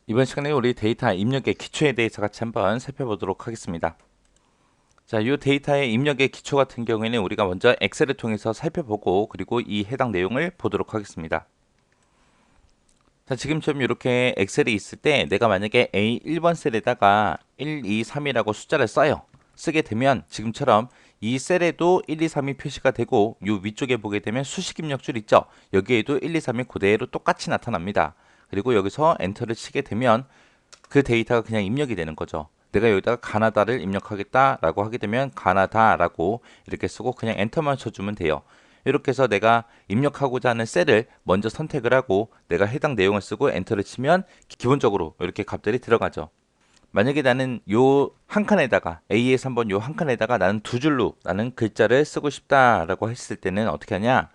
이번 시간에 우리 데이터 입력의 기초에 대해서 같이 한번 살펴보도록 하겠습니다. 자, 이 데이터의 입력의 기초 같은 경우에는 우리가 먼저 엑셀을 통해서 살펴보고 그리고 이 해당 내용을 보도록 하겠습니다. 자, 지금처럼 이렇게 엑셀이 있을 때 내가 만약에 A1번 셀에다가 1, 2, 3이라고 숫자를 써요. 쓰게 되면 지금처럼 이 셀에도 1, 2, 3이 표시가 되고 이 위쪽에 보게 되면 수식 입력줄 있죠. 여기에도 1, 2, 3이 그대로 똑같이 나타납니다. 그리고 여기서 엔터를 치게 되면 그 데이터가 그냥 입력이 되는 거죠. 내가 여기다가 가나다를 입력하겠다라고 하게 되면 가나다라고 이렇게 쓰고 그냥 엔터만 쳐주면 돼요. 이렇게 해서 내가 입력하고자 하는 셀을 먼저 선택을 하고 내가 해당 내용을 쓰고 엔터를 치면 기본적으로 이렇게 값들이 들어가죠. 만약에 나는 요 한 칸에다가 A에서 한번 요 한 칸에다가 나는 두 줄로 나는 글자를 쓰고 싶다라고 했을 때는 어떻게 하냐?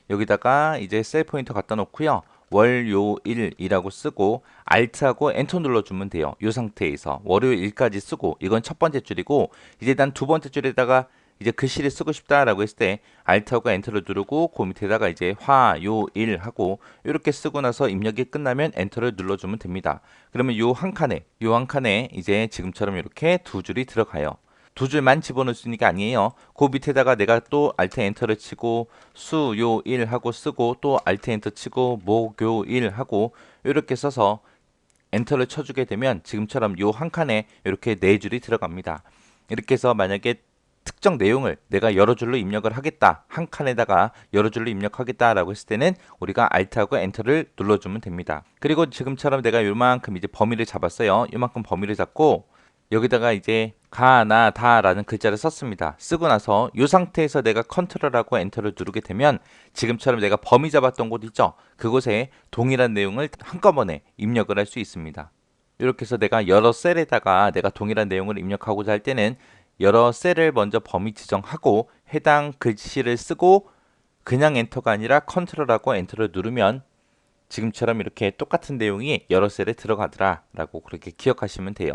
여기다가 이제 셀 포인터 갖다 놓고요. 월요일이라고 쓰고 Alt하고 엔터 눌러주면 돼요. 이 상태에서 월요일까지 쓰고 이건 첫 번째 줄이고 이제 난 두 번째 줄에다가 이제 글씨를 쓰고 싶다라고 했을 때 Alt하고 엔터를 누르고 그 밑에다가 이제 화요일 하고 이렇게 쓰고 나서 입력이 끝나면 엔터를 눌러주면 됩니다. 그러면 요 한 칸에 이제 지금처럼 이렇게 두 줄이 들어가요. 두 줄만 집어넣을 수 있는 게 아니에요. 그 밑에다가 내가 또 Alt 엔터를 치고 수요일 하고 쓰고 또 Alt 엔터 치고 목요일 하고 이렇게 써서 엔터를 쳐주게 되면 지금처럼 요 한 칸에 이렇게 네 줄이 들어갑니다. 이렇게 해서 만약에 특정 내용을 내가 여러 줄로 입력을 하겠다. 한 칸에다가 여러 줄로 입력하겠다라고 했을 때는 우리가 Alt하고 엔터를 눌러주면 됩니다. 그리고 지금처럼 내가 요만큼 이제 범위를 잡았어요. 요만큼 범위를 잡고 여기다가 이제 가나다라는 글자를 썼습니다. 쓰고 나서 이 상태에서 내가 컨트롤하고 엔터를 누르게 되면 지금처럼 내가 범위 잡았던 곳 있죠? 그곳에 동일한 내용을 한꺼번에 입력을 할 수 있습니다. 이렇게 해서 내가 여러 셀에다가 내가 동일한 내용을 입력하고자 할 때는 여러 셀을 먼저 범위 지정하고 해당 글씨를 쓰고 그냥 엔터가 아니라 컨트롤하고 엔터를 누르면 지금처럼 이렇게 똑같은 내용이 여러 셀에 들어가더라 라고 그렇게 기억하시면 돼요.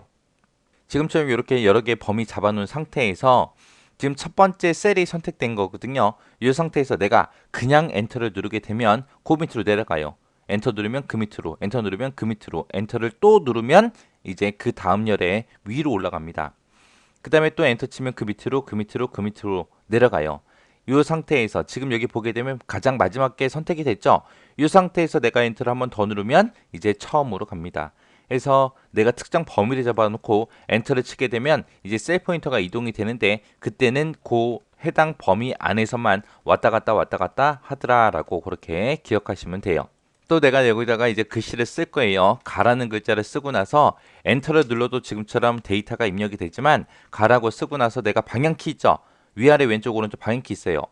지금처럼 이렇게 여러 개 범위 잡아놓은 상태에서 지금 첫 번째 셀이 선택된 거거든요. 이 상태에서 내가 그냥 엔터를 누르게 되면 그 밑으로 내려가요. 엔터 누르면 그 밑으로, 엔터 누르면 그 밑으로, 엔터를 또 누르면 이제 그 다음 열에 위로 올라갑니다. 그 다음에 또 엔터 치면 그 밑으로, 그 밑으로, 그 밑으로 내려가요. 이 상태에서 지금 여기 보게 되면 가장 마지막 게 선택이 됐죠. 이 상태에서 내가 엔터를 한번 더 누르면 이제 처음으로 갑니다. 그래서 내가 특정 범위를 잡아놓고 엔터를 치게 되면 이제 셀 포인터가 이동이 되는데 그때는 그 해당 범위 안에서만 왔다 갔다 하더라라고 그렇게 기억하시면 돼요. 또 내가 여기다가 이제 글씨를 쓸 거예요. 가라는 글자를 쓰고 나서 엔터를 눌러도 지금처럼 데이터가 입력이 되지만 가라고 쓰고 나서 내가 방향키 있죠? 위아래 왼쪽 오른쪽 방향키 있어요.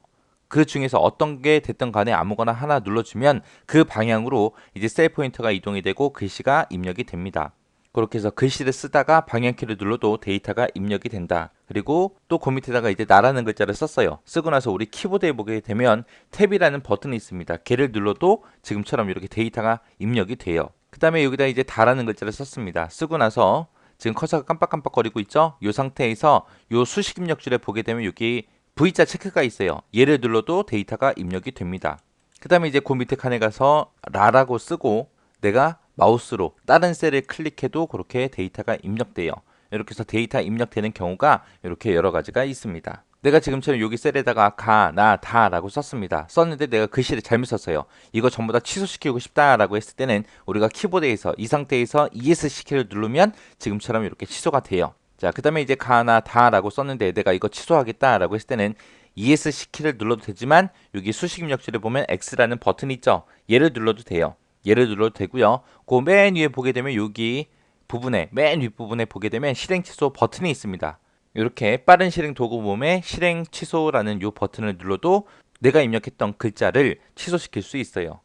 그 중에서 어떤 게 됐든 간에 아무거나 하나 눌러주면 그 방향으로 이제 셀 포인터가 이동이 되고 글씨가 입력이 됩니다. 그렇게 해서 글씨를 쓰다가 방향키를 눌러도 데이터가 입력이 된다. 그리고 또 그 밑에다가 이제 나라는 글자를 썼어요. 쓰고 나서 우리 키보드에 보게 되면 탭이라는 버튼이 있습니다. 걔를 눌러도 지금처럼 이렇게 데이터가 입력이 돼요. 그 다음에 여기다 이제 다라는 글자를 썼습니다. 쓰고 나서 지금 커서가 깜빡깜빡거리고 있죠? 이 상태에서 이 수식 입력줄에 보게 되면 여기 V자 체크가 있어요. 얘를 눌러도 데이터가 입력이 됩니다. 그 다음에 이제 그 밑에 칸에 가서 라라고 쓰고 내가 마우스로 다른 셀을 클릭해도 그렇게 데이터가 입력돼요. 이렇게 해서 데이터 입력되는 경우가 이렇게 여러 가지가 있습니다. 내가 지금처럼 여기 셀에다가 가, 나, 다라고 썼습니다. 썼는데 내가 글씨를 잘못 썼어요. 이거 전부 다 취소시키고 싶다라고 했을 때는 우리가 키보드에서 이 상태에서 ES 키를 누르면 지금처럼 이렇게 취소가 돼요. 자, 그 다음에 이제 가나 다라고 썼는데 내가 이거 취소하겠다라고 했을 때는 ES 키를 눌러도 되지만 여기 수식 입력줄에 보면 X라는 버튼이 있죠. 얘를 눌러도 돼요. 얘를 눌러도 되고요. 그 맨 위에 보게 되면 여기 부분에 맨 윗부분에 보게 되면 실행 취소 버튼이 있습니다. 이렇게 빠른 실행 도구 몸에 실행 취소라는 이 버튼을 눌러도 내가 입력했던 글자를 취소시킬 수 있어요.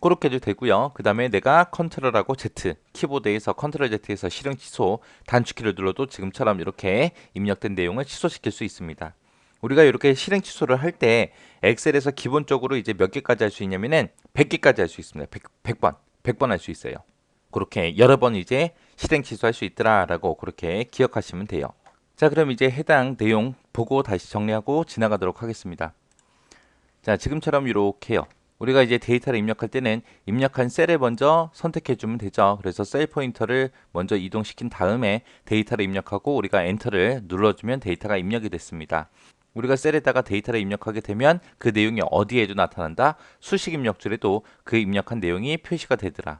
그렇게 해도 되고요. 그 다음에 내가 컨트롤하고 Z, 키보드에서 컨트롤 Z에서 실행 취소 단축키를 눌러도 지금처럼 이렇게 입력된 내용을 취소시킬 수 있습니다. 우리가 이렇게 실행 취소를 할 때 엑셀에서 기본적으로 이제 몇 개까지 할 수 있냐면은 100개까지 할 수 있습니다. 100번 할 수 있어요. 그렇게 여러 번 이제 실행 취소할 수 있더라라고 그렇게 기억하시면 돼요. 자, 그럼 이제 해당 내용 보고 다시 정리하고 지나가도록 하겠습니다. 자, 지금처럼 이렇게요. 우리가 이제 데이터를 입력할 때는 입력한 셀을 먼저 선택해 주면 되죠. 그래서 셀 포인터를 먼저 이동시킨 다음에 데이터를 입력하고 우리가 엔터를 눌러주면 데이터가 입력이 됐습니다. 우리가 셀에다가 데이터를 입력하게 되면 그 내용이 어디에도 나타난다. 수식 입력줄에도 그 입력한 내용이 표시가 되더라.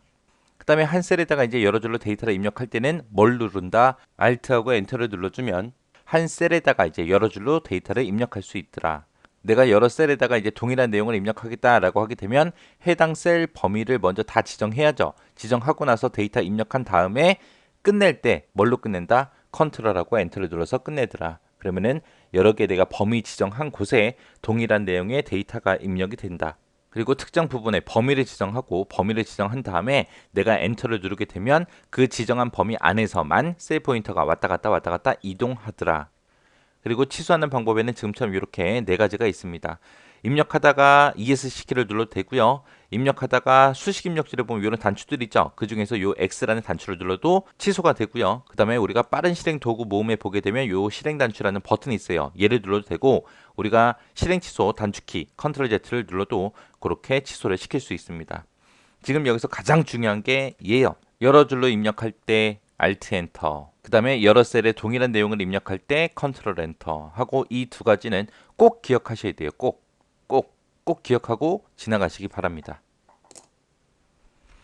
그 다음에 한 셀에다가 이제 여러 줄로 데이터를 입력할 때는 뭘 누른다? Alt하고 엔터를 눌러주면 한 셀에다가 이제 여러 줄로 데이터를 입력할 수 있더라. 내가 여러 셀에다가 이제 동일한 내용을 입력하겠다라고 하게 되면 해당 셀 범위를 먼저 다 지정해야죠. 지정하고 나서 데이터 입력한 다음에 끝낼 때 뭘로 끝낸다? 컨트롤하고 엔터를 눌러서 끝내더라. 그러면은 여러 개 내가 범위 지정한 곳에 동일한 내용의 데이터가 입력이 된다. 그리고 특정 부분에 범위를 지정하고 범위를 지정한 다음에 내가 엔터를 누르게 되면 그 지정한 범위 안에서만 셀 포인터가 왔다 갔다 이동하더라. 그리고 취소하는 방법에는 지금처럼 이렇게 네 가지가 있습니다. 입력하다가 ESC 키를 눌러도 되고요. 입력하다가 수식 입력줄에 보면 이런 단추들 있죠. 그 중에서 이 X라는 단추를 눌러도 취소가 되고요. 그 다음에 우리가 빠른 실행 도구 모음에 보게 되면 이 실행 단추라는 버튼이 있어요. 얘를 눌러도 되고 우리가 실행 취소 단축키 컨트롤 Z를 눌러도 그렇게 취소를 시킬 수 있습니다. 지금 여기서 가장 중요한 게 얘예요. 여러 줄로 입력할 때 Alt 엔터, 그 다음에 여러 셀에 동일한 내용을 입력할 때 컨트롤 엔터 하고 이 두 가지는 꼭 기억하셔야 돼요. 꼭 기억하고 지나가시기 바랍니다.